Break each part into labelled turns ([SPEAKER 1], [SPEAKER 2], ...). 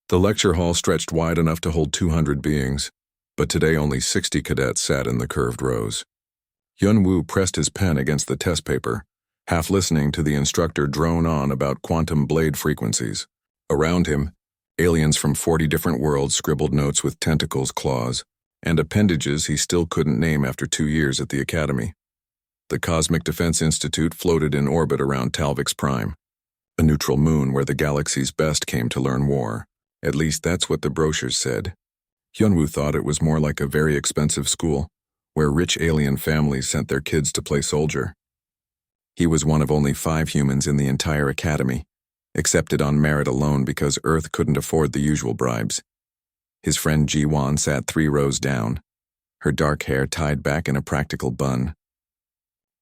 [SPEAKER 1] The lecture hall stretched wide enough to hold 200 beings, but today only 60 cadets sat in the curved rows. Hyun-woo pressed his pen against the test paper, half listening to the instructor drone on about quantum blade frequencies. Around him, aliens from 40 different worlds scribbled notes with tentacles, claws, and appendages he still couldn't name after 2 years at the academy. The Cosmic Defense Institute floated in orbit around Talvix Prime, a neutral moon where the galaxy's best came to learn war. At least that's what the brochures said. Hyun-woo thought it was more like a very expensive school, where rich alien families sent their kids to play soldier. He was one of only 5 humans in the entire academy, accepted on merit alone because Earth couldn't afford the usual bribes. His friend Ji-won sat 3 rows down, her dark hair tied back in a practical bun.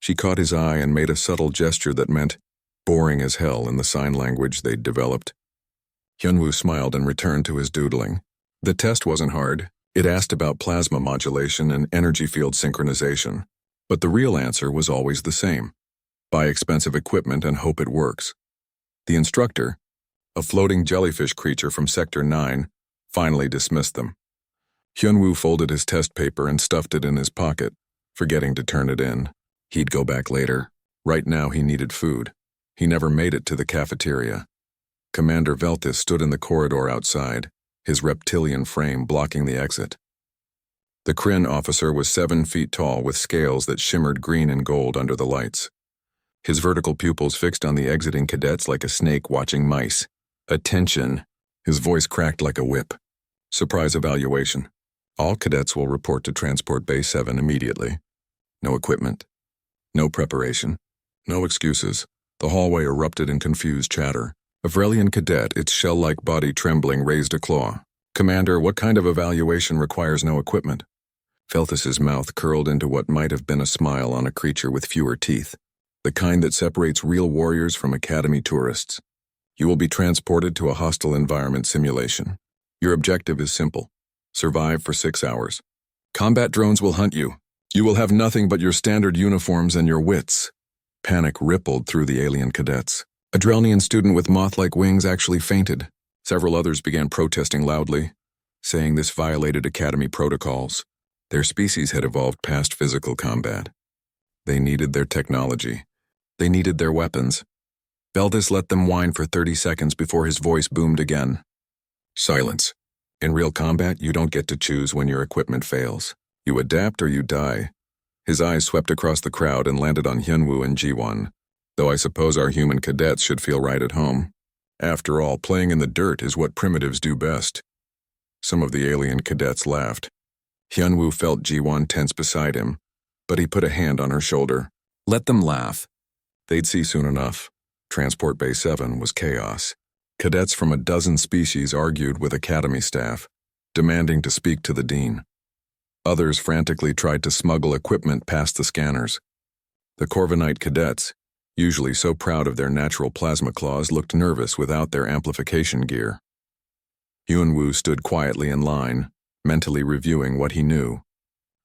[SPEAKER 1] She caught his eye and made a subtle gesture that meant boring as hell in the sign language they'd developed. Hyun-woo smiled and returned to his doodling. The test wasn't hard. It asked about plasma modulation and energy field synchronization. But the real answer was always the same. Buy expensive equipment and hope it works. The instructor, a floating jellyfish creature from Sector 9, finally dismissed them. Hyun-woo folded his test paper and stuffed it in his pocket, forgetting to turn it in. He'd go back later. Right now he needed food. He never made it to the cafeteria. Commander Veltis stood in the corridor outside, his reptilian frame blocking the exit. The Kryn officer was 7 feet tall with scales that shimmered green and gold under the lights. His vertical pupils fixed on the exiting cadets like a snake watching mice. Attention! His voice cracked like a whip. Surprise evaluation. All cadets will report to Transport Bay 7 immediately. No equipment. No preparation. No excuses. The hallway erupted in confused chatter. A Vrelian cadet, its shell-like body trembling, raised a claw. "Commander, what kind of evaluation requires no equipment?" Veltis's mouth curled into what might have been a smile on a creature with fewer teeth. The kind that separates real warriors from academy tourists. You will be transported to a hostile environment simulation. Your objective is simple. Survive for 6 hours. Combat drones will hunt you. You will have nothing but your standard uniforms and your wits. Panic rippled through the alien cadets. A Drelnian student with moth-like wings actually fainted. Several others began protesting loudly, saying this violated academy protocols. Their species had evolved past physical combat. They needed their technology. They needed their weapons. Veltis let them whine for 30 seconds before his voice boomed again. Silence. In real combat, you don't get to choose when your equipment fails. You adapt or you die. His eyes swept across the crowd and landed on Hyun-woo and Ji-won, though I suppose our human cadets should feel right at home. After all, playing in the dirt is what primitives do best. Some of the alien cadets laughed. Hyun-woo felt Ji-won tense beside him, but he put a hand on her shoulder. Let them laugh. They'd see soon enough. Transport Bay 7 was chaos. Cadets from a dozen species argued with academy staff, demanding to speak to the dean. Others frantically tried to smuggle equipment past the scanners. The Corvinite cadets, usually so proud of their natural plasma claws, looked nervous without their amplification gear. Hyun-woo stood quietly in line, mentally reviewing what he knew.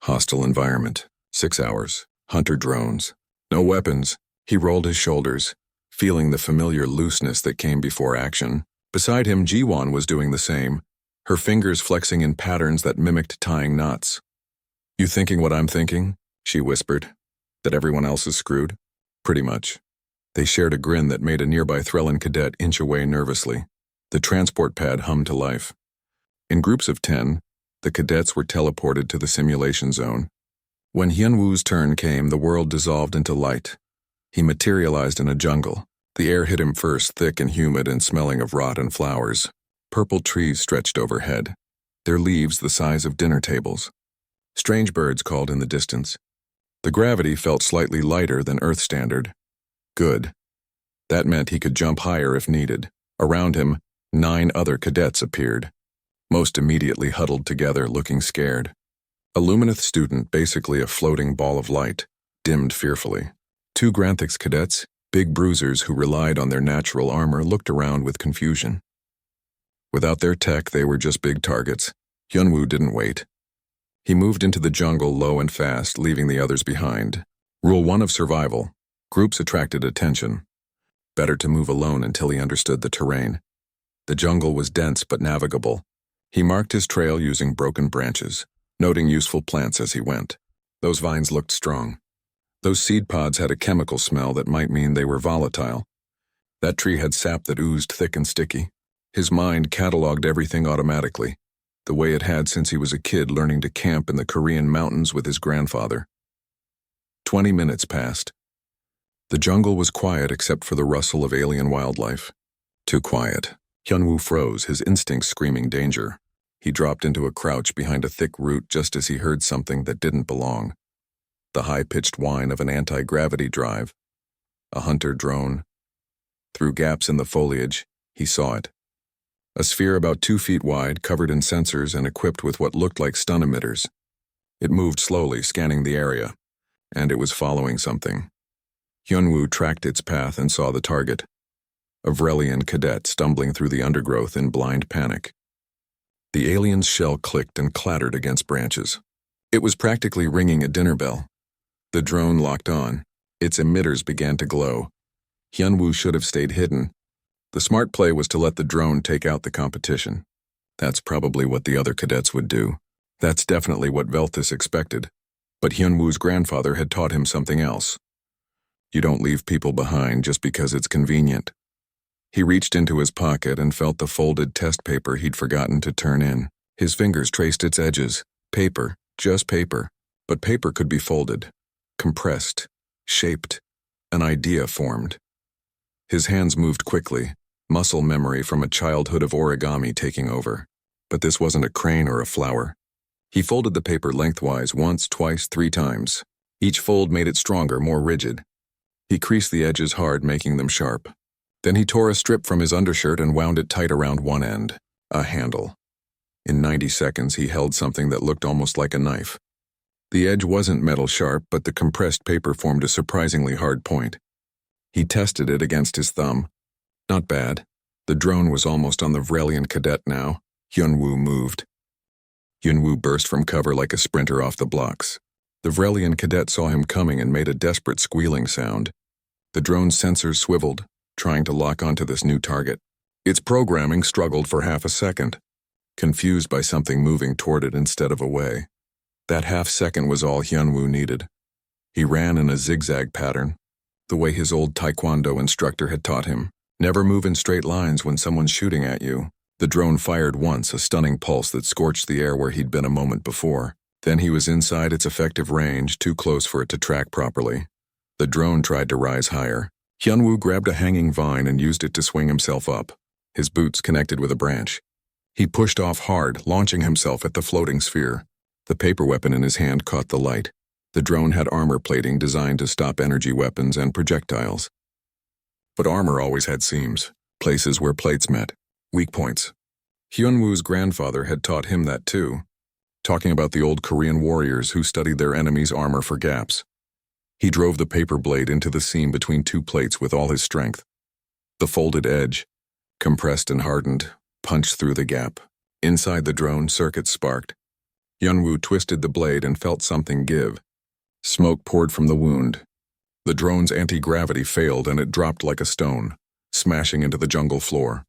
[SPEAKER 1] Hostile environment, 6 hours, hunter drones, no weapons. He rolled his shoulders, feeling the familiar looseness that came before action. Beside him, Ji-won was doing the same, her fingers flexing in patterns that mimicked tying knots. You thinking what I'm thinking? She whispered. That everyone else is screwed? Pretty much. They shared a grin that made a nearby Threllan cadet inch away nervously. The transport pad hummed to life. In groups of 10, the cadets were teleported to the simulation zone. When Hyun-woo's turn came, the world dissolved into light. He materialized in a jungle. The air hit him first, thick and humid and smelling of rot and flowers. Purple trees stretched overhead, their leaves the size of dinner tables. Strange birds called in the distance. The gravity felt slightly lighter than Earth standard. Good. That meant he could jump higher if needed. Around him, 9 other cadets appeared. Most immediately huddled together, looking scared. A Lumineth student, basically a floating ball of light, dimmed fearfully. 2 Granthix cadets, big bruisers who relied on their natural armor, looked around with confusion. Without their tech, they were just big targets. Hyun-woo didn't wait. He moved into the jungle low and fast, leaving the others behind. Rule 1 of survival. Groups attracted attention. Better to move alone until he understood the terrain. The jungle was dense but navigable. He marked his trail using broken branches, noting useful plants as he went. Those vines looked strong. Those seed pods had a chemical smell that might mean they were volatile. That tree had sap that oozed thick and sticky. His mind cataloged everything automatically, the way it had since he was a kid learning to camp in the Korean mountains with his grandfather. 20 minutes passed. The jungle was quiet except for the rustle of alien wildlife. Too quiet. Hyunwoo froze, his instincts screaming danger. He dropped into a crouch behind a thick root just as he heard something that didn't belong. The high-pitched whine of an anti-gravity drive. A hunter drone. Through gaps in the foliage, he saw it. A sphere about 2 feet wide, covered in sensors and equipped with what looked like stun emitters. It moved slowly, scanning the area, and it was following something. Hyunwoo tracked its path and saw the target. A Vrelian cadet stumbling through the undergrowth in blind panic. The alien's shell clicked and clattered against branches. It was practically ringing a dinner bell. The drone locked on. Its emitters began to glow. Hyunwoo should have stayed hidden. The smart play was to let the drone take out the competition. That's probably what the other cadets would do. That's definitely what Velthus expected. But Hyunwoo's grandfather had taught him something else. You don't leave people behind just because it's convenient. He reached into his pocket and felt the folded test paper he'd forgotten to turn in. His fingers traced its edges. Paper, just paper. But paper could be folded, compressed, shaped. An idea formed. His hands moved quickly, muscle memory from a childhood of origami taking over. But this wasn't a crane or a flower. He folded the paper lengthwise once, twice, 3 times. Each fold made it stronger, more rigid. He creased the edges hard, making them sharp. Then he tore a strip from his undershirt and wound it tight around one end. A handle. In 90 seconds, he held something that looked almost like a knife. The edge wasn't metal sharp, but the compressed paper formed a surprisingly hard point. He tested it against his thumb. Not bad. The drone was almost on the Vrelian cadet now. Hyunwoo moved. Hyunwoo burst from cover like a sprinter off the blocks. The Vrelian cadet saw him coming and made a desperate squealing sound. The drone's sensors swiveled, trying to lock onto this new target. Its programming struggled for half a second, confused by something moving toward it instead of away. That half second was all Hyunwoo needed. He ran in a zigzag pattern, the way his old taekwondo instructor had taught him. Never move in straight lines when someone's shooting at you. The drone fired once, a stunning pulse that scorched the air where he'd been a moment before. Then he was inside its effective range, too close for it to track properly. The drone tried to rise higher. Hyunwoo grabbed a hanging vine and used it to swing himself up. His boots connected with a branch. He pushed off hard, launching himself at the floating sphere. The paper weapon in his hand caught the light. The drone had armor plating designed to stop energy weapons and projectiles. But armor always had seams, places where plates met, weak points. Hyunwoo's grandfather had taught him that too, talking about the old Korean warriors who studied their enemies' armor for gaps. He drove the paper blade into the seam between 2 plates with all his strength. The folded edge, compressed and hardened, punched through the gap. Inside the drone, circuits sparked. Hyunwoo twisted the blade and felt something give. Smoke poured from the wound. The drone's anti-gravity failed and it dropped like a stone, smashing into the jungle floor.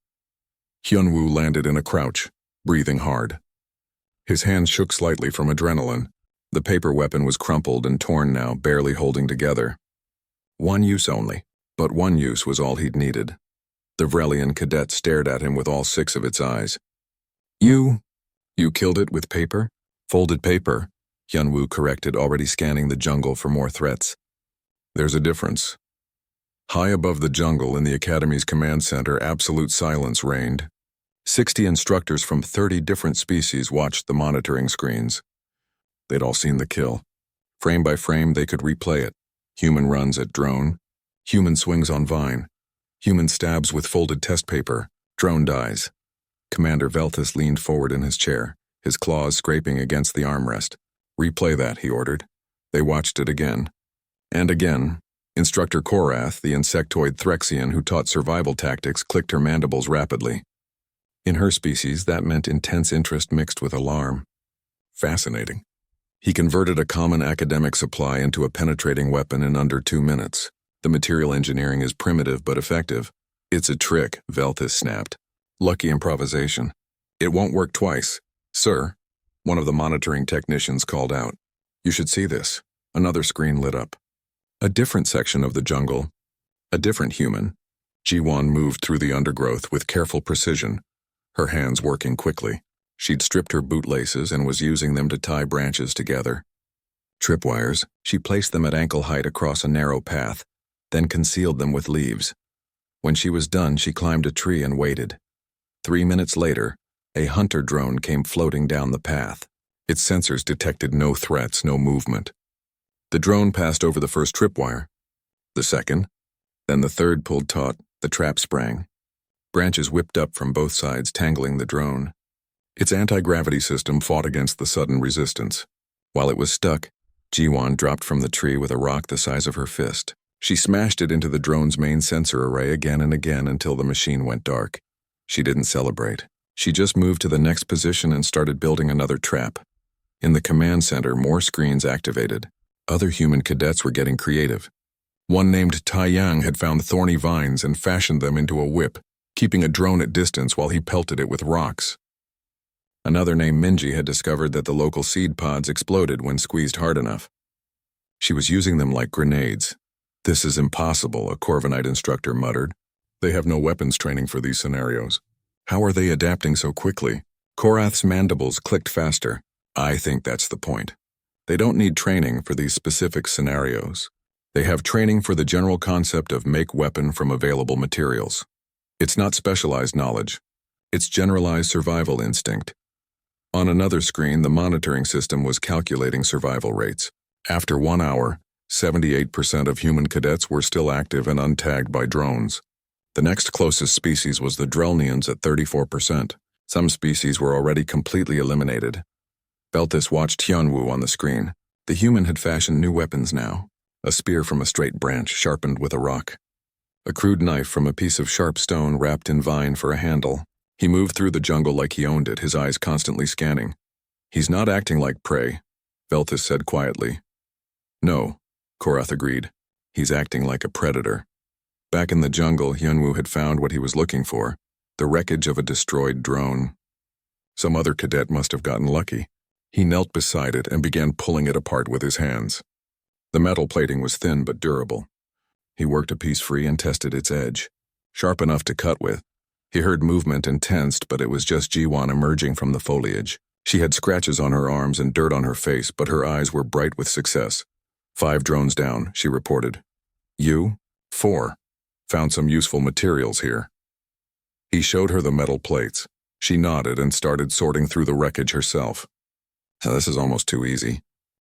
[SPEAKER 1] Hyunwoo landed in a crouch, breathing hard. His hands shook slightly from adrenaline. The paper weapon was crumpled and torn now, barely holding together. One use only, but one use was all he'd needed. The Vrelian cadet stared at him with all 6 of its eyes. You killed it with paper? Folded paper, Hyunwoo corrected, already scanning the jungle for more threats. There's a difference. High above the jungle in the Academy's command center, absolute silence reigned. 60 instructors from 30 different species watched the monitoring screens. They'd all seen the kill. Frame by frame, they could replay it. Human runs at drone. Human swings on vine. Human stabs with folded test paper. Drone dies. Commander Velthus leaned forward in his chair, his claws scraping against the armrest. Replay that, he ordered. They watched it again. And again. Instructor Korath, the insectoid Threxian who taught survival tactics, clicked her mandibles rapidly. In her species, that meant intense interest mixed with alarm. Fascinating. He converted a common academic supply into a penetrating weapon in under 2 minutes. The material engineering is primitive but effective. It's a trick, Velthus snapped. Lucky improvisation. It won't work twice. Sir, one of the monitoring technicians called out. You should see this. Another screen lit up. A different section of the jungle. A different human. Ji-won moved through the undergrowth with careful precision, her hands working quickly. She'd stripped her bootlaces and was using them to tie branches together. Tripwires, she placed them at ankle height across a narrow path, then concealed them with leaves. When she was done, she climbed a tree and waited. 3 minutes later, a hunter drone came floating down the path. Its sensors detected no threats, no movement. The drone passed over the first tripwire. The second. Then the third pulled taut, the trap sprang. Branches whipped up from both sides, tangling the drone. Its anti-gravity system fought against the sudden resistance. While it was stuck, Ji-won dropped from the tree with a rock the size of her fist. She smashed it into the drone's main sensor array again and again until the machine went dark. She didn't celebrate. She just moved to the next position and started building another trap. In the command center, more screens activated. Other human cadets were getting creative. One named Taiyang had found thorny vines and fashioned them into a whip, keeping a drone at distance while he pelted it with rocks. Another named Minji had discovered that the local seed pods exploded when squeezed hard enough. She was using them like grenades. This is impossible, a Corvinite instructor muttered. They have no weapons training for these scenarios. How are they adapting so quickly? Korath's mandibles clicked faster. I think that's the point. They don't need training for these specific scenarios. They have training for the general concept of make weapon from available materials. It's not specialized knowledge. It's generalized survival instinct. On another screen, the monitoring system was calculating survival rates. After 1 hour, 78% of human cadets were still active and untagged by drones. The next closest species was the Drelnians at 34%. Some species were already completely eliminated. Beltis watched Hyunwoo on the screen. The human had fashioned new weapons now. A spear from a straight branch sharpened with a rock. A crude knife from a piece of sharp stone wrapped in vine for a handle. He moved through the jungle like he owned it, his eyes constantly scanning. He's not acting like prey, Beltis said quietly. No, Korath agreed. He's acting like a predator. Back in the jungle, Hyunwoo had found what he was looking for, the wreckage of a destroyed drone. Some other cadet must have gotten lucky. He knelt beside it and began pulling it apart with his hands. The metal plating was thin but durable. He worked a piece free and tested its edge. Sharp enough to cut with. He heard movement and tensed, but it was just Ji-won emerging from the foliage. She had scratches on her arms and dirt on her face, but her eyes were bright with success. 5 drones down, she reported. You? 4. Found some useful materials here. He showed her the metal plates. She nodded and started sorting through the wreckage herself. This is almost too easy.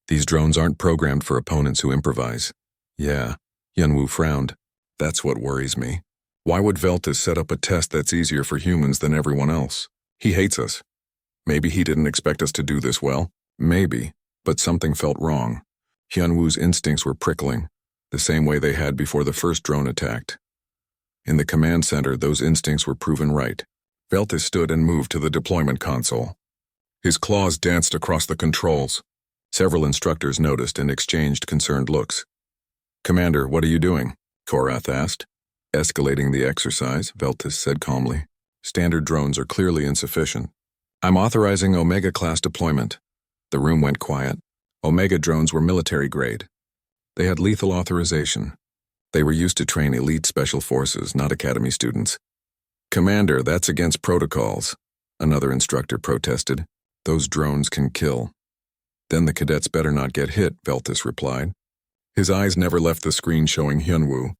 [SPEAKER 1] These drones aren't programmed for opponents who improvise. Yeah, Hyunwoo frowned. That's what worries me. Why would Veltis set up a test that's easier for humans than everyone else? He hates us. Maybe he didn't expect us to do this well. Maybe, but something felt wrong. Hyunwoo's instincts were prickling, the same way they had before the first drone attacked. In the command center, those instincts were proven right. Veltis stood and moved to the deployment console. His claws danced across the controls. Several instructors noticed and exchanged concerned looks. Commander, what are you doing? Korath asked. Escalating the exercise, Veltis said calmly. Standard drones are clearly insufficient. I'm authorizing Omega-class deployment. The room went quiet. Omega drones were military grade. They had lethal authorization. They were used to train elite special forces, not academy students. Commander, that's against protocols, another instructor protested. Those drones can kill. Then the cadets better not get hit, Veltis replied. His eyes never left the screen showing Hyunwoo.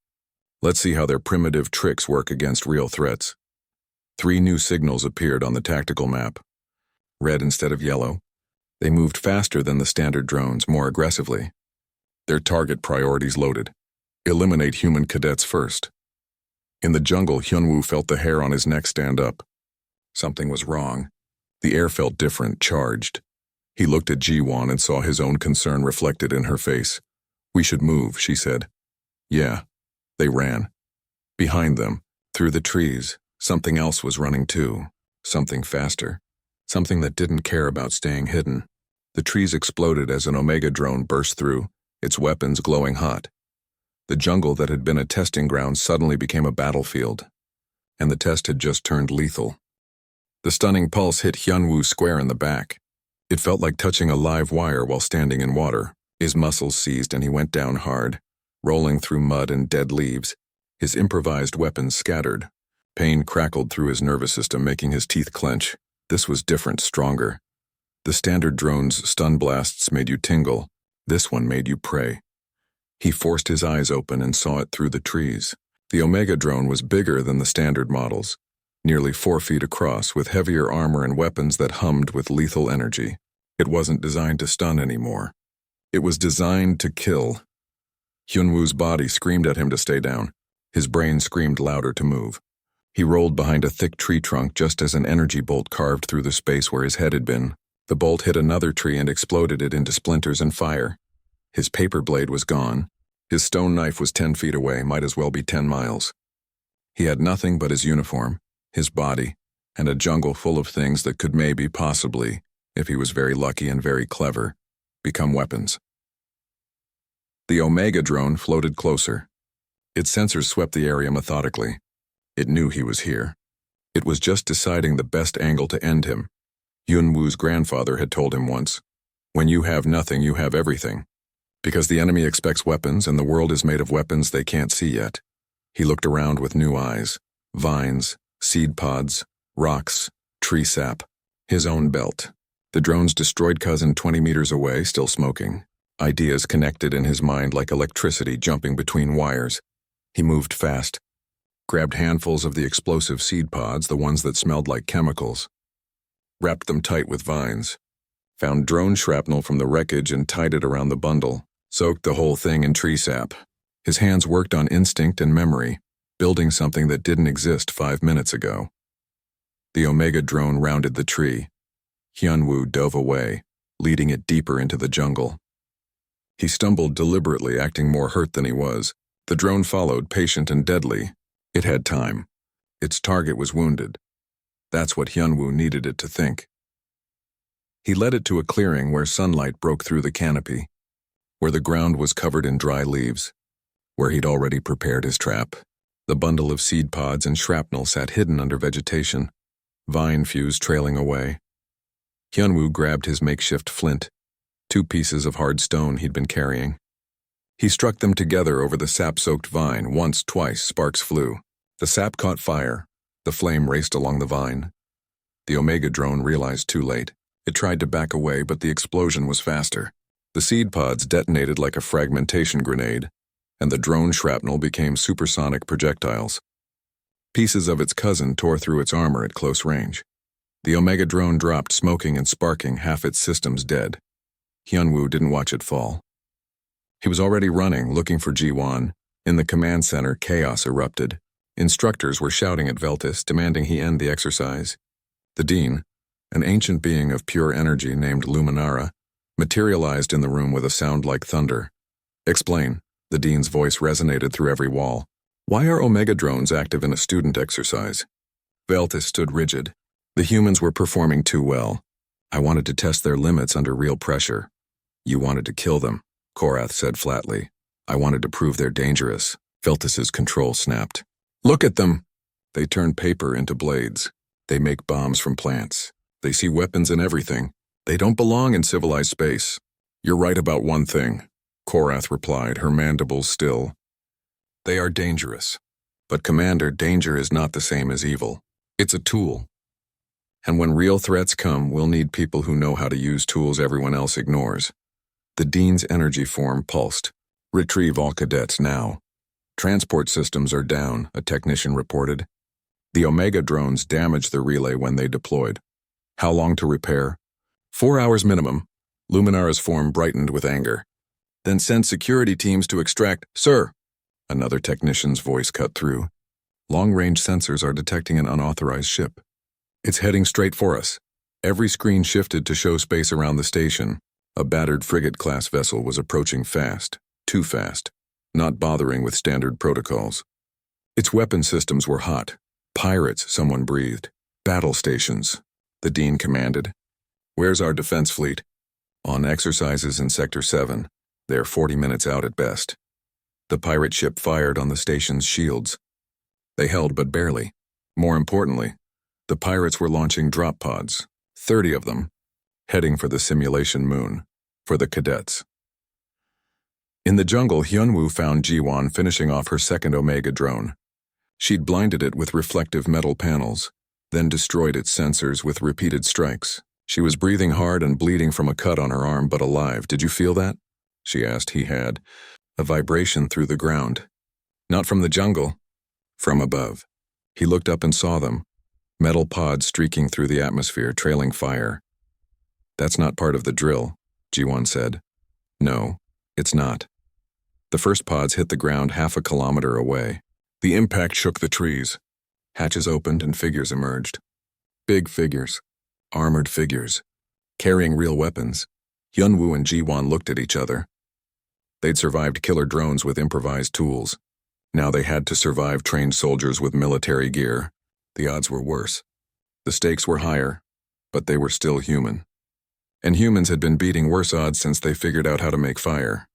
[SPEAKER 1] Let's see how their primitive tricks work against real threats. 3 new signals appeared on the tactical map. Red instead of yellow. They moved faster than the standard drones, more aggressively. Their target priorities loaded. Eliminate human cadets first. In the jungle, Hyunwoo felt the hair on his neck stand up. Something was wrong. The air felt different, charged. He looked at Ji-won and saw his own concern reflected in her face. We should move, she said. Yeah. They ran. Behind them, through the trees, something else was running too. Something faster. Something that didn't care about staying hidden. The trees exploded as an Omega drone burst through, its weapons glowing hot. The jungle that had been a testing ground suddenly became a battlefield. And the test had just turned lethal. The stunning pulse hit Hyunwoo square in the back. It felt like touching a live wire while standing in water. His muscles seized and he went down hard, rolling through mud and dead leaves. His improvised weapons scattered. Pain crackled through his nervous system, making his teeth clench. This was different, stronger. The standard drone's stun blasts made you tingle. This one made you pray. He forced his eyes open and saw it through the trees. The Omega drone was bigger than the standard models, nearly 4 feet across, with heavier armor and weapons that hummed with lethal energy. It wasn't designed to stun anymore. It was designed to kill. Hyunwoo's body screamed at him to stay down. His brain screamed louder to move. He rolled behind a thick tree trunk just as an energy bolt carved through the space where his head had been. The bolt hit another tree and exploded it into splinters and fire. His paper blade was gone. His stone knife was 10 feet away, might as well be 10 miles. He had nothing but his uniform, his body, and a jungle full of things that could maybe, possibly, if he was very lucky and very clever, become weapons. The Omega drone floated closer. Its sensors swept the area methodically. It knew he was here. It was just deciding the best angle to end him. Hyunwoo's grandfather had told him once, "When you have nothing, you have everything." Because the enemy expects weapons and the world is made of weapons they can't see yet. He looked around with new eyes. Vines, seed pods, rocks, tree sap, his own belt. The drone's destroyed cousin 20 meters away, still smoking. Ideas connected in his mind like electricity jumping between wires. He moved fast, grabbed handfuls of the explosive seed pods, the ones that smelled like chemicals, wrapped them tight with vines, found drone shrapnel from the wreckage and tied it around the bundle, soaked the whole thing in tree sap. His hands worked on instinct and memory, building something that didn't exist 5 minutes ago. The Omega drone rounded the tree. Hyunwoo dove away, leading it deeper into the jungle. He stumbled deliberately, acting more hurt than he was. The drone followed, patient and deadly. It had time. Its target was wounded. That's what Hyunwoo needed it to think. He led it to a clearing where sunlight broke through the canopy, where the ground was covered in dry leaves, where he'd already prepared his trap. The bundle of seed pods and shrapnel sat hidden under vegetation, vine fuse trailing away. Hyunwoo grabbed his makeshift flint, 2 pieces of hard stone he'd been carrying. He struck them together over the sap-soaked vine. Once, twice, sparks flew. The sap caught fire. The flame raced along the vine. The Omega drone realized too late. It tried to back away, but the explosion was faster. The seed pods detonated like a fragmentation grenade, and the drone shrapnel became supersonic projectiles. Pieces of its cousin tore through its armor at close range. The Omega drone dropped, smoking and sparking, half its systems dead. Hyunwoo didn't watch it fall. He was already running, looking for Ji-won. In the command center, chaos erupted. Instructors were shouting at Veltis, demanding he end the exercise. The dean, an ancient being of pure energy named Luminara, materialized in the room with a sound like thunder. "Explain." The dean's voice resonated through every wall. "Why are Omega drones active in a student exercise?" Veltis stood rigid. "The humans were performing too well. I wanted to test their limits under real pressure." "You wanted to kill them," Korath said flatly. "I wanted to prove they're dangerous." Veltis's control snapped. "Look at them!" They turn paper into blades. They make bombs from plants. They see weapons in everything. They don't belong in civilized space. "You're right about one thing," Korath replied, her mandibles still. "They are dangerous. But Commander, danger is not the same as evil. It's a tool. And when real threats come, we'll need people who know how to use tools everyone else ignores." The dean's energy form pulsed. "Retrieve all cadets now." "Transport systems are down," a technician reported. "The Omega drones damaged the relay when they deployed." "How long to repair?" 4 hours minimum." Luminara's form brightened with anger. "Then send security teams to extract—" "Sir!" Another technician's voice cut through. "Long-range sensors are detecting an unauthorized ship. It's heading straight for us." Every screen shifted to show space around the station. A battered frigate-class vessel was approaching fast, too fast, not bothering with standard protocols. Its weapon systems were hot. "Pirates," someone breathed. "Battle stations," the dean commanded. "Where's our defense fleet?" "On exercises in Sector 7. They're 40 minutes out at best." The pirate ship fired on the station's shields. They held but barely. More importantly, The pirates were launching drop pods, 30 of them, heading for the simulation moon, for the cadets. In the jungle, Hyunwoo found Jiwon finishing off her second Omega drone. She'd blinded it with reflective metal panels, then destroyed its sensors with repeated strikes. She was breathing hard and bleeding from a cut on her arm, but alive. "Did you feel that?" she asked. He had. A vibration through the ground. "Not from the jungle, from above." He looked up and saw them, metal pods streaking through the atmosphere, trailing fire. "That's not part of the drill," Jiwon said. "No, it's not." The first pods hit the ground half a kilometer away. The impact shook the trees. Hatches opened and figures emerged. Big figures. Armored figures. Carrying real weapons. Hyunwoo and Jiwon looked at each other. They'd survived killer drones with improvised tools. Now they had to survive trained soldiers with military gear. The odds were worse. The stakes were higher, but they were still human. And humans had been beating worse odds since they figured out how to make fire.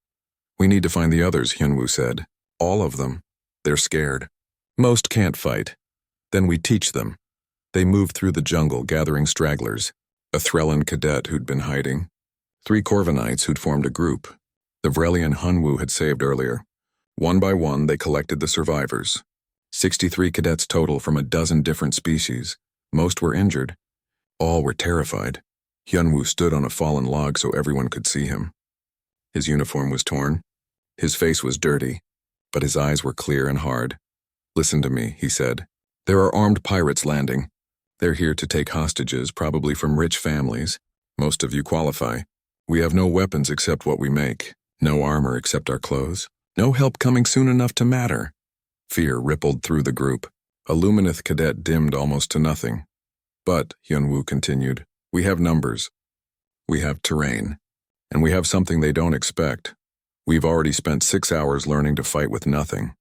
[SPEAKER 1] "We need to find the others," Hyunwoo said. "All of them. They're scared. Most can't fight. Then we teach them." They moved through the jungle, gathering stragglers. A Threllan cadet who'd been hiding. 3 Corvinites who'd formed a group. The Vrelian Hyunwoo had saved earlier. One by one, they collected the survivors. 63 cadets total from a dozen different species. Most were injured. All were terrified. Hyunwoo stood on a fallen log so everyone could see him. His uniform was torn. His face was dirty, but his eyes were clear and hard. "Listen to me," he said. "There are armed pirates landing. They're here to take hostages, probably from rich families. Most of you qualify. We have no weapons except what we make. No armor except our clothes. No help coming soon enough to matter." Fear rippled through the group. A Lumineth cadet dimmed almost to nothing. "But," Hyunwoo continued, "we have numbers. We have terrain. And we have something they don't expect. We've already spent 6 hours learning to fight with nothing.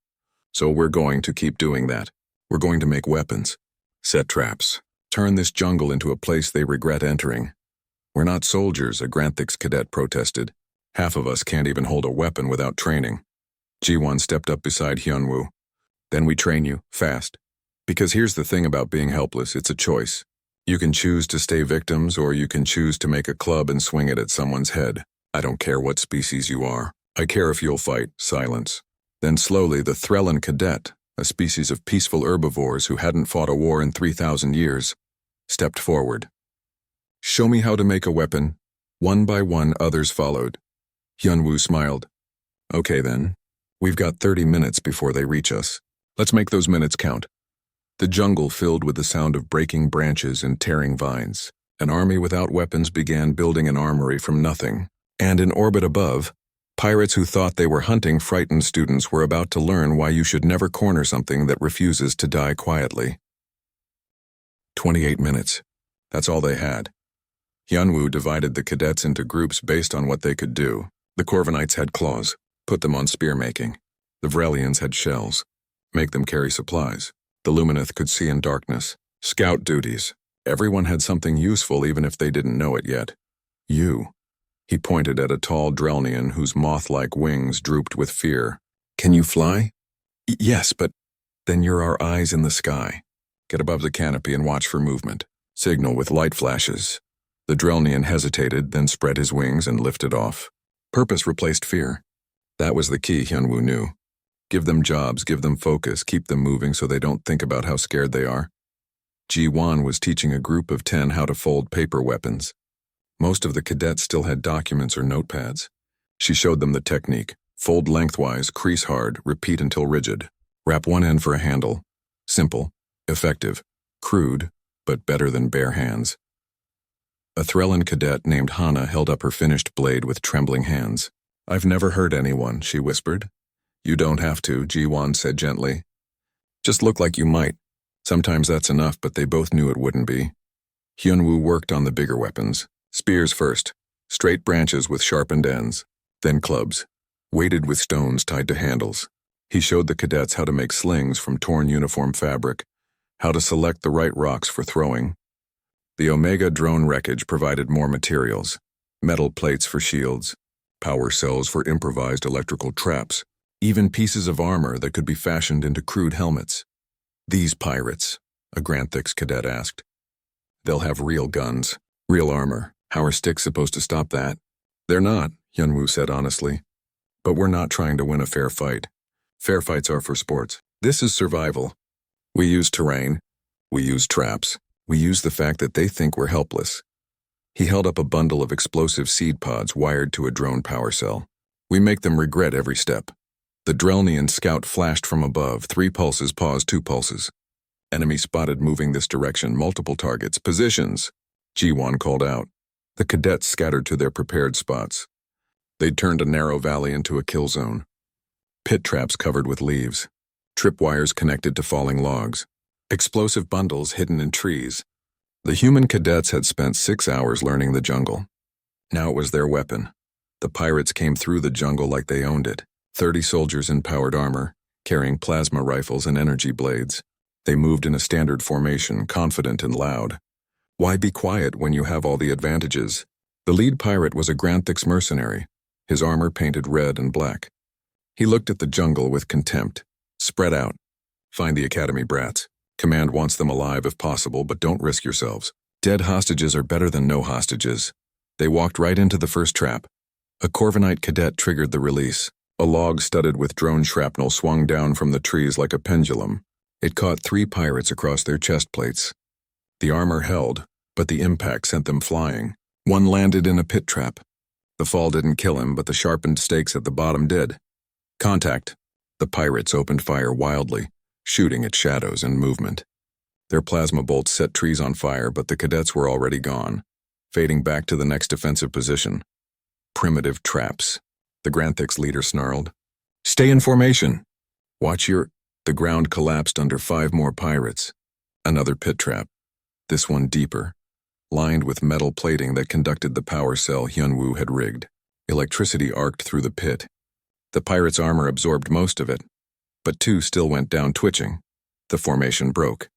[SPEAKER 1] So we're going to keep doing that. We're going to make weapons. Set traps. Turn this jungle into a place they regret entering." "We're not soldiers," a Granthix cadet protested. "Half of us can't even hold a weapon without training." Jiwon stepped up beside Hyunwoo. "Then we train you, fast. Because here's the thing about being helpless, it's a choice. You can choose to stay victims, or you can choose to make a club and swing it at someone's head. I don't care what species you are. I care if you'll fight." Silence. Then slowly the Threllan cadet, a species of peaceful herbivores who hadn't fought a war in 3,000 years, stepped forward. "Show me how to make a weapon." One by one, others followed. Hyunwoo smiled. "Okay then. We've got 30 minutes before they reach us. Let's make those minutes count." The jungle filled with the sound of breaking branches and tearing vines. An army without weapons began building an armory from nothing. And in orbit above, pirates who thought they were hunting frightened students were about to learn why you should never corner something that refuses to die quietly. 28 minutes. That's all they had. Hyunwoo divided the cadets into groups based on what they could do. The Corvinites had claws. Put them on spear making. The Vrelians had shells. Make them carry supplies. The Lumineth could see in darkness. Scout duties. Everyone had something useful even if they didn't know it yet. "You." He pointed at a tall Drelnian whose moth-like wings drooped with fear. "Can you fly?" "Yes, but..." "Then you're our eyes in the sky. Get above the canopy and watch for movement. Signal with light flashes." The Drelnian hesitated, then spread his wings and lifted off. Purpose replaced fear. That was the key, Hyunwoo knew. Give them jobs, give them focus, keep them moving so they don't think about how scared they are. Ji-won was teaching a group of 10 how to fold paper weapons. Most of the cadets still had documents or notepads. She showed them the technique. Fold lengthwise, crease hard, repeat until rigid. Wrap one end for a handle. Simple, effective, crude, but better than bare hands. A Threllan cadet named Hana held up her finished blade with trembling hands. "I've never hurt anyone," she whispered. "You don't have to," Ji-won said gently. "Just look like you might. Sometimes that's enough, but they both knew it wouldn't be." Hyunwoo worked on the bigger weapons. Spears first, straight branches with sharpened ends, then clubs, weighted with stones tied to handles. He showed the cadets how to make slings from torn uniform fabric, how to select the right rocks for throwing. The Omega drone wreckage provided more materials, metal plates for shields, power cells for improvised electrical traps, even pieces of armor that could be fashioned into crude helmets. These pirates, a Granthix cadet asked. They'll have real guns, real armor. How are sticks supposed to stop that? They're not, Hyunwoo said honestly. But we're not trying to win a fair fight. Fair fights are for sports. This is survival. We use terrain. We use traps. We use the fact that they think we're helpless. He held up a bundle of explosive seed pods wired to a drone power cell. We make them regret every step. The Drelnian scout flashed from above, 3 pulses, pause, 2 pulses. Enemy spotted moving this direction, multiple targets, positions. Ji-won called out. The cadets scattered to their prepared spots. They'd turned a narrow valley into a kill zone. Pit traps covered with leaves. Tripwires connected to falling logs. Explosive bundles hidden in trees. The human cadets had spent 6 hours learning the jungle. Now it was their weapon. The pirates came through the jungle like they owned it. 30 soldiers in powered armor, carrying plasma rifles and energy blades. They moved in a standard formation, confident and loud. Why be quiet when you have all the advantages? The lead pirate was a Granthix mercenary, his armor painted red and black. He looked at the jungle with contempt. Spread out. Find the academy brats. Command wants them alive if possible, but don't risk yourselves. Dead hostages are better than no hostages. They walked right into the first trap. A Corvinite cadet triggered the release. A log studded with drone shrapnel swung down from the trees like a pendulum. It caught 3 pirates across their chest plates. The armor held, but the impact sent them flying. One landed in a pit trap. The fall didn't kill him, but the sharpened stakes at the bottom did. Contact. The pirates opened fire wildly, shooting at shadows and movement. Their plasma bolts set trees on fire, but the cadets were already gone, fading back to the next defensive position. Primitive traps. The Granthix leader snarled. Stay in formation. Watch your... The ground collapsed under 5 more pirates. Another pit trap. This one deeper, lined with metal plating that conducted the power cell Hyunwoo had rigged. Electricity arced through the pit. The pirate's armor absorbed most of it, but 2 still went down twitching. The formation broke.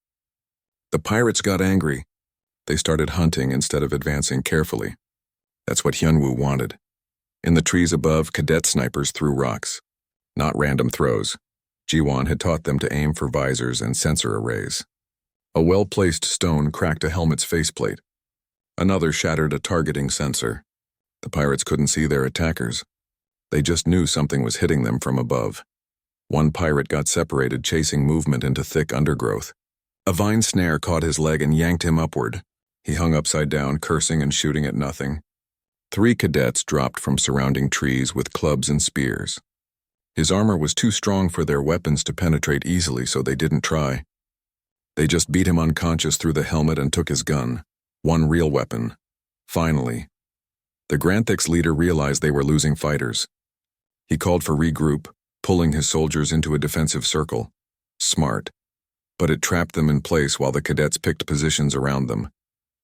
[SPEAKER 1] The pirates got angry. They started hunting instead of advancing carefully. That's what Hyunwoo wanted. In the trees above, cadet snipers threw rocks. Not random throws. Ji-won had taught them to aim for visors and sensor arrays. A well-placed stone cracked a helmet's faceplate. Another shattered a targeting sensor. The pirates couldn't see their attackers. They just knew something was hitting them from above. One pirate got separated, chasing movement into thick undergrowth. A vine snare caught his leg and yanked him upward. He hung upside down, cursing and shooting at nothing. 3 cadets dropped from surrounding trees with clubs and spears. His armor was too strong for their weapons to penetrate easily, so they didn't try. They just beat him unconscious through the helmet and took his gun. One real weapon. Finally. The Granthix leader realized they were losing fighters. He called for regroup, pulling his soldiers into a defensive circle. Smart. But it trapped them in place while the cadets picked positions around them.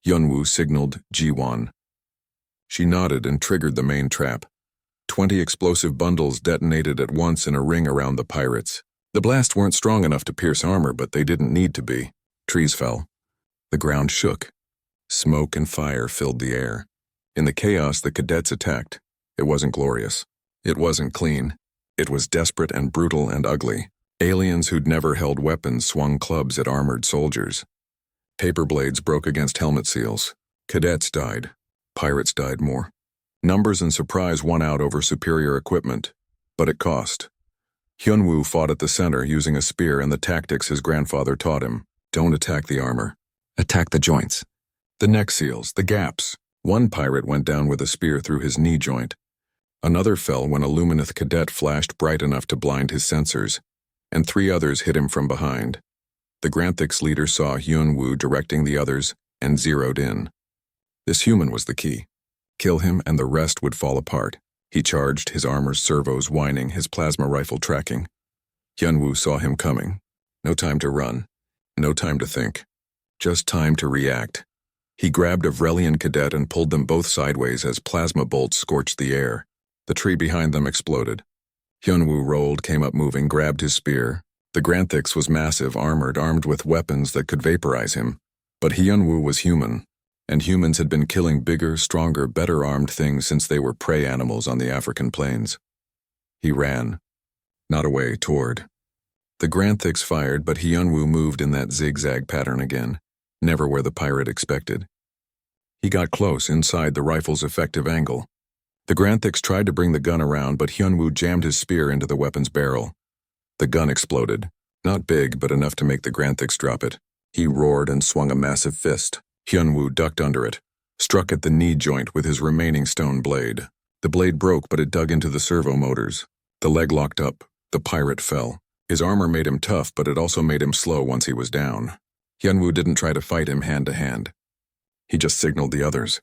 [SPEAKER 1] Hyunwoo signaled Ji-won. She nodded and triggered the main trap. 20 explosive bundles detonated at once in a ring around the pirates. The blasts weren't strong enough to pierce armor, but they didn't need to be. Trees fell. The ground shook. Smoke and fire filled the air. In the chaos, the cadets attacked. It wasn't glorious. It wasn't clean. It was desperate and brutal and ugly. Aliens who'd never held weapons swung clubs at armored soldiers. Paper blades broke against helmet seals. Cadets died. Pirates died more. Numbers and surprise won out over superior equipment, but it cost. Hyunwoo fought at the center using a spear and the tactics his grandfather taught him. Don't attack the armor. Attack the joints. The neck seals, the gaps. One pirate went down with a spear through his knee joint. Another fell when a Lumineth cadet flashed bright enough to blind his sensors, and 3 others hit him from behind. The Granthix leader saw Hyunwoo directing the others and zeroed in. This human was the key. Kill him and the rest would fall apart. He charged, his armor's servos whining, his plasma rifle tracking. Hyunwoo saw him coming. No time to run. No time to think. Just time to react. He grabbed a Vrelian cadet and pulled them both sideways as plasma bolts scorched the air. The tree behind them exploded. Hyunwoo rolled, came up moving, grabbed his spear. The Granthix was massive, armed with weapons that could vaporize him. But Hyunwoo was human. And humans had been killing bigger, stronger, better-armed things since they were prey animals on the African plains. He ran. Not away, toward. The Granthix fired, but Hyunwoo moved in that zigzag pattern again, never where the pirate expected. He got close inside the rifle's effective angle. The Granthix tried to bring the gun around, but Hyunwoo jammed his spear into the weapon's barrel. The gun exploded. Not big, but enough to make the Granthix drop it. He roared and swung a massive fist. Hyunwoo ducked under it, struck at the knee joint with his remaining stone blade. The blade broke, but it dug into the servo motors. The leg locked up. The pirate fell. His armor made him tough, but it also made him slow once he was down. Hyunwoo didn't try to fight him hand to hand. He just signaled the others.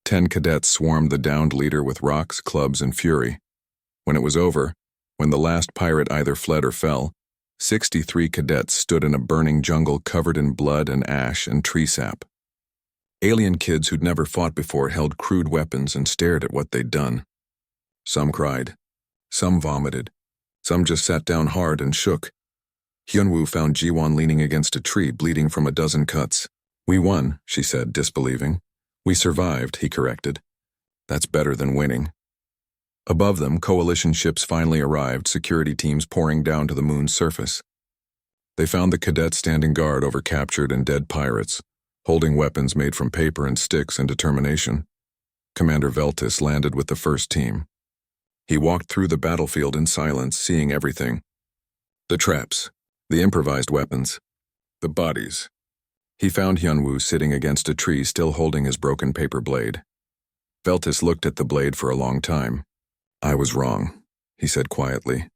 [SPEAKER 1] 10 cadets swarmed the downed leader with rocks, clubs, and fury. When it was over, when the last pirate either fled or fell, 63 cadets stood in a burning jungle covered in blood and ash and tree sap. Alien kids who'd never fought before held crude weapons and stared at what they'd done. Some cried. Some vomited. Some just sat down hard and shook. Hyunwoo found Jiwon leaning against a tree, bleeding from a dozen cuts. "We won," she said, disbelieving. "We survived," he corrected. "That's better than winning." Above them, coalition ships finally arrived, security teams pouring down to the moon's surface. They found the cadets standing guard over captured and dead pirates, holding weapons made from paper and sticks and determination. Commander Veltis landed with the first team. He walked through the battlefield in silence, seeing everything. The traps, the improvised weapons, the bodies. He found Hyunwoo sitting against a tree, still holding his broken paper blade. Veltis looked at the blade for a long time. "I was wrong," he said quietly.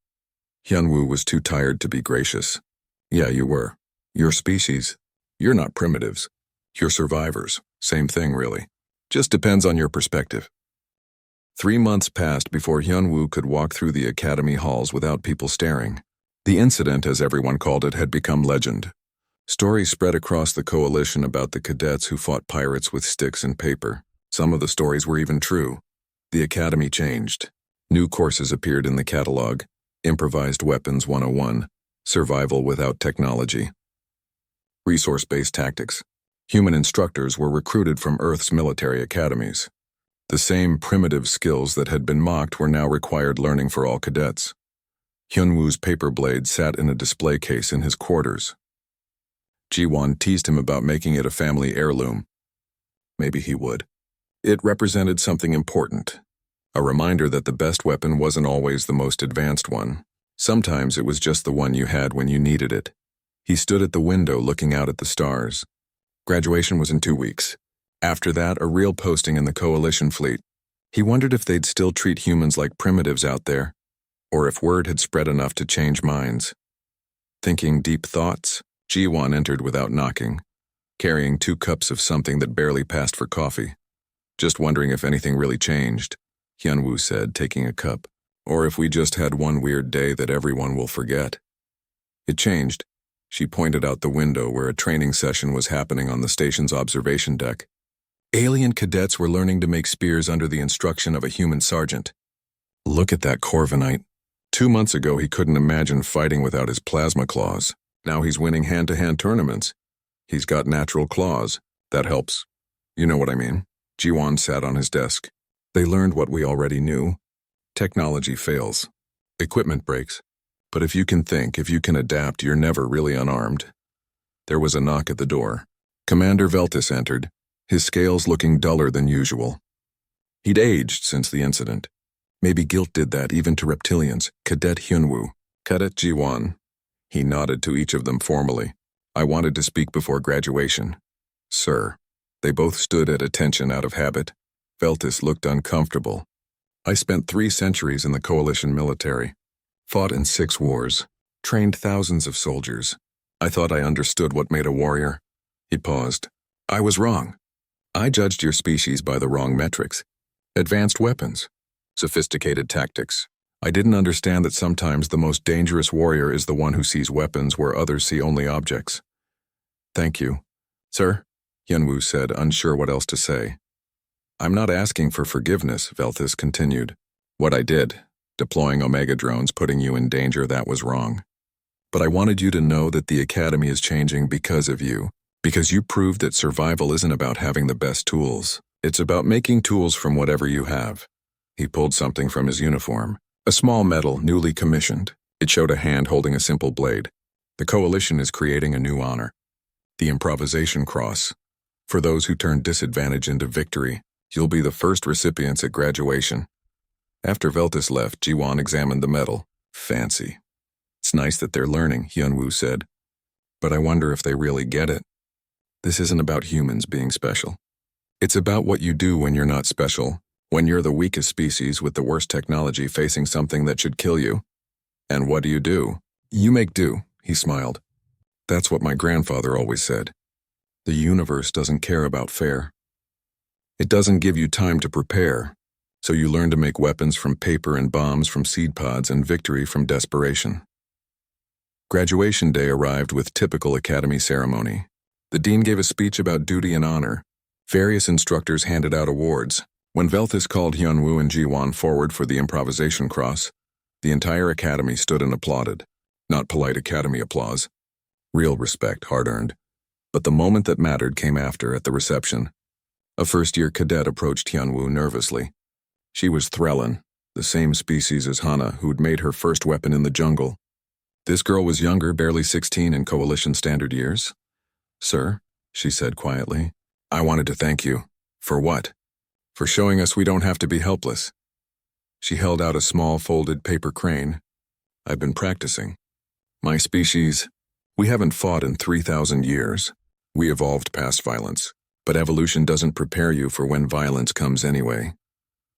[SPEAKER 1] Hyunwoo was too tired to be gracious. "Yeah, you were. Your species. You're not primitives. You're survivors. Same thing, really. Just depends on your perspective." 3 months passed before Hyunwoo could walk through the academy halls without people staring. The incident, as everyone called it, had become legend. Stories spread across the coalition about the cadets who fought pirates with sticks and paper. Some of the stories were even true. The academy changed. New courses appeared in the catalog: Improvised Weapons 101, Survival Without Technology, Resource-Based Tactics. Human instructors were recruited from Earth's military academies. The same primitive skills that had been mocked were now required learning for all cadets. Hyunwoo's paper blade sat in a display case in his quarters. Jiwon teased him about making it a family heirloom. Maybe he would. It represented something important. A reminder that the best weapon wasn't always the most advanced one. Sometimes it was just the one you had when you needed it. He stood at the window looking out at the stars. Graduation was in 2 weeks. After that, a real posting in the coalition fleet. He wondered if they'd still treat humans like primitives out there, or if word had spread enough to change minds. Thinking deep thoughts, Jiwon entered without knocking, carrying 2 cups of something that barely passed for coffee. "Just wondering if anything really changed," Hyunwoo said, taking a cup. "Or if we just had one weird day that everyone will forget." "It changed." She pointed out the window where a training session was happening on the station's observation deck. Alien cadets were learning to make spears under the instruction of a human sergeant. Look at that Corvinite. 2 months ago he couldn't imagine fighting without his plasma claws. Now he's winning hand-to-hand tournaments. He's got natural claws. That helps. You know what I mean. Jiwon sat on his desk. They learned what we already knew. Technology fails. Equipment breaks. But if you can think, if you can adapt, you're never really unarmed. There was a knock at the door. Commander Veltis entered, his scales looking duller than usual. He'd aged since the incident. Maybe guilt did that even to reptilians. Cadet Hyunwoo. Cadet Jiwon. He nodded to each of them formally. "I wanted to speak before graduation." "Sir." They both stood at attention out of habit. Veltis looked uncomfortable. "I spent 3 centuries in the coalition military. Fought in 6 wars. Trained thousands of soldiers. I thought I understood what made a warrior." He paused. "I was wrong. I judged your species by the wrong metrics. Advanced weapons. Sophisticated tactics. I didn't understand that sometimes the most dangerous warrior is the one who sees weapons where others see only objects." "Thank you." "Sir?" Hyunwoo said, unsure what else to say. "I'm not asking for forgiveness," Veltis continued. "What I did, deploying Omega drones, putting you in danger, that was wrong. But I wanted you to know that the Academy is changing because of you, because you proved that survival isn't about having the best tools. It's about making tools from whatever you have." He pulled something from his uniform. A small medal, newly commissioned. It showed a hand holding a simple blade. The coalition is creating a new honor. The Improvisation Cross. For those who turn disadvantage into victory, you'll be the first recipients at graduation. After Veltus left, Jiwon examined the medal. Fancy. It's nice that they're learning, Hyunwoo said. But I wonder if they really get it. This isn't about humans being special. It's about what you do when you're not special, when you're the weakest species with the worst technology facing something that should kill you. And what do? You make do, he smiled. That's what my grandfather always said. The universe doesn't care about fair. It doesn't give you time to prepare, so you learn to make weapons from paper and bombs from seed pods and victory from desperation. Graduation day arrived with typical academy ceremony. The dean gave a speech about duty and honor. Various instructors handed out awards. When Velthus called Hyunwoo and Jiwon forward for the improvisation cross, the entire academy stood and applauded. Not polite academy applause. Real respect, hard-earned. But the moment that mattered came after, at the reception. A first-year cadet approached Hyunwoo nervously. She was Threlin, the same species as Hana, who'd made her first weapon in the jungle. This girl was younger, barely 16 in Coalition standard years. Sir, she said quietly, I wanted to thank you. For what? For showing us we don't have to be helpless. She held out a small folded paper crane. I've been practicing. My species, we haven't fought in 3,000 years. We evolved past violence, but evolution doesn't prepare you for when violence comes anyway.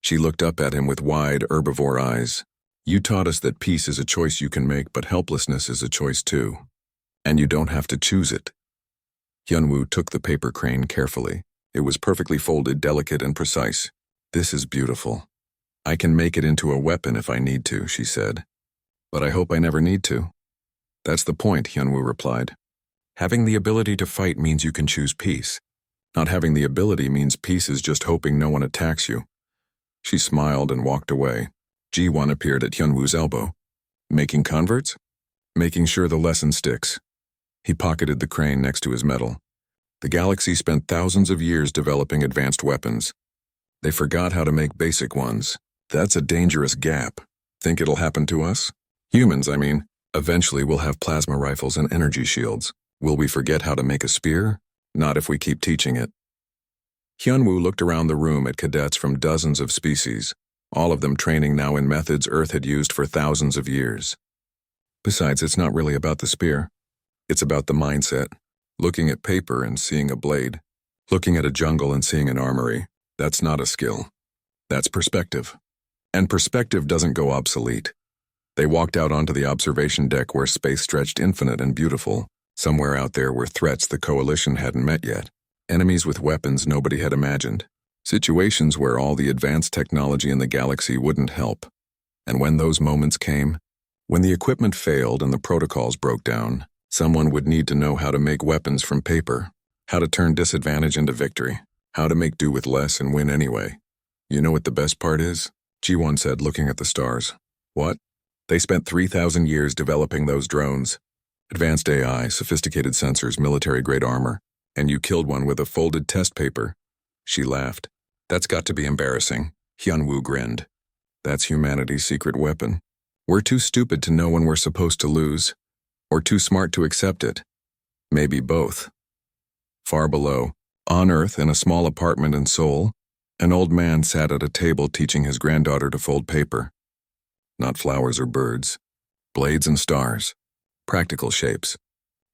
[SPEAKER 1] She looked up at him with wide, herbivore eyes. You taught us that peace is a choice you can make, but helplessness is a choice too. And you don't have to choose it. Hyunwoo took the paper crane carefully. It was perfectly folded, delicate, and precise. This is beautiful. I can make it into a weapon if I need to, she said. But I hope I never need to. That's the point, Hyunwoo replied. Having the ability to fight means you can choose peace. Not having the ability means peace is just hoping no one attacks you. She smiled and walked away. Ji-won appeared at Hyunwoo's elbow. Making converts? Making sure the lesson sticks. He pocketed the crane next to his medal. The galaxy spent thousands of years developing advanced weapons. They forgot how to make basic ones. That's a dangerous gap. Think it'll happen to us? Humans, I mean. Eventually we'll have plasma rifles and energy shields. Will we forget how to make a spear? Not if we keep teaching it. Hyunwoo looked around the room at cadets from dozens of species, all of them training now in methods Earth had used for thousands of years. Besides, it's not really about the spear. It's about the mindset. Looking at paper and seeing a blade. Looking at a jungle and seeing an armory. That's not a skill. That's perspective. And perspective doesn't go obsolete. They walked out onto the observation deck where space stretched infinite and beautiful. Somewhere out there were threats the coalition hadn't met yet. Enemies with weapons nobody had imagined. Situations where all the advanced technology in the galaxy wouldn't help. And when those moments came, when the equipment failed and the protocols broke down, someone would need to know how to make weapons from paper, how to turn disadvantage into victory, how to make do with less and win anyway. You know what the best part is? Ji-won said, looking at the stars. What? They spent 3,000 years developing those drones. Advanced AI, sophisticated sensors, military-grade armor. And you killed one with a folded test paper. She laughed. That's got to be embarrassing. Hyunwoo grinned. That's humanity's secret weapon. We're too stupid to know when we're supposed to lose, or too smart to accept it. Maybe both. Far below, on Earth in a small apartment in Seoul, an old man sat at a table teaching his granddaughter to fold paper. Not flowers or birds. Blades and stars. Practical shapes.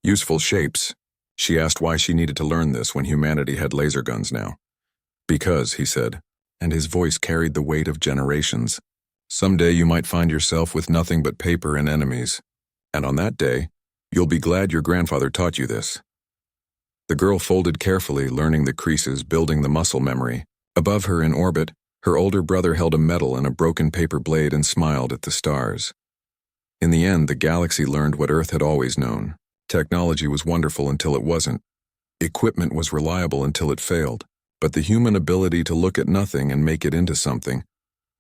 [SPEAKER 1] Useful shapes. She asked why she needed to learn this when humanity had laser guns now. Because, he said, and his voice carried the weight of generations. Someday you might find yourself with nothing but paper and enemies. And on that day, you'll be glad your grandfather taught you this. The girl folded carefully, learning the creases, building the muscle memory. Above her in orbit, her older brother held a medal and a broken paper blade and smiled at the stars. In the end, the galaxy learned what Earth had always known. Technology was wonderful until it wasn't. Equipment was reliable until it failed. But the human ability to look at nothing and make it into something,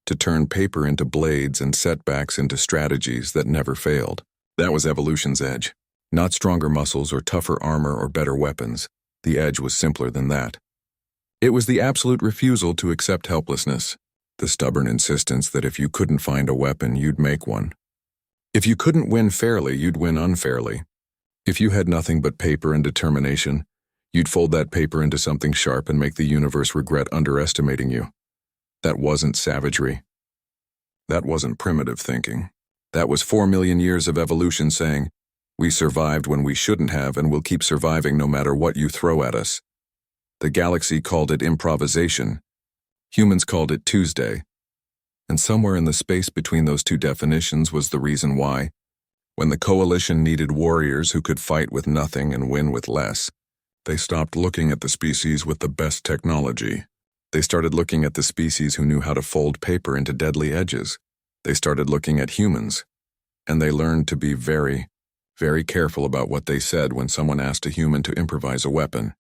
[SPEAKER 1] to turn paper into blades and setbacks into strategies that never failed, that was evolution's edge. Not stronger muscles or tougher armor or better weapons. The edge was simpler than that. It was the absolute refusal to accept helplessness, the stubborn insistence that if you couldn't find a weapon, you'd make one. If you couldn't win fairly, you'd win unfairly. If you had nothing but paper and determination, you'd fold that paper into something sharp and make the universe regret underestimating you. That wasn't savagery. That wasn't primitive thinking. That was 4 million years of evolution saying, we survived when we shouldn't have and we'll keep surviving no matter what you throw at us. The galaxy called it improvisation. Humans called it Tuesday. And somewhere in the space between those two definitions was the reason why, when the coalition needed warriors who could fight with nothing and win with less, they stopped looking at the species with the best technology. They started looking at the species who knew how to fold paper into deadly edges. They started looking at humans, and they learned to be very, very careful about what they said when someone asked a human to improvise a weapon.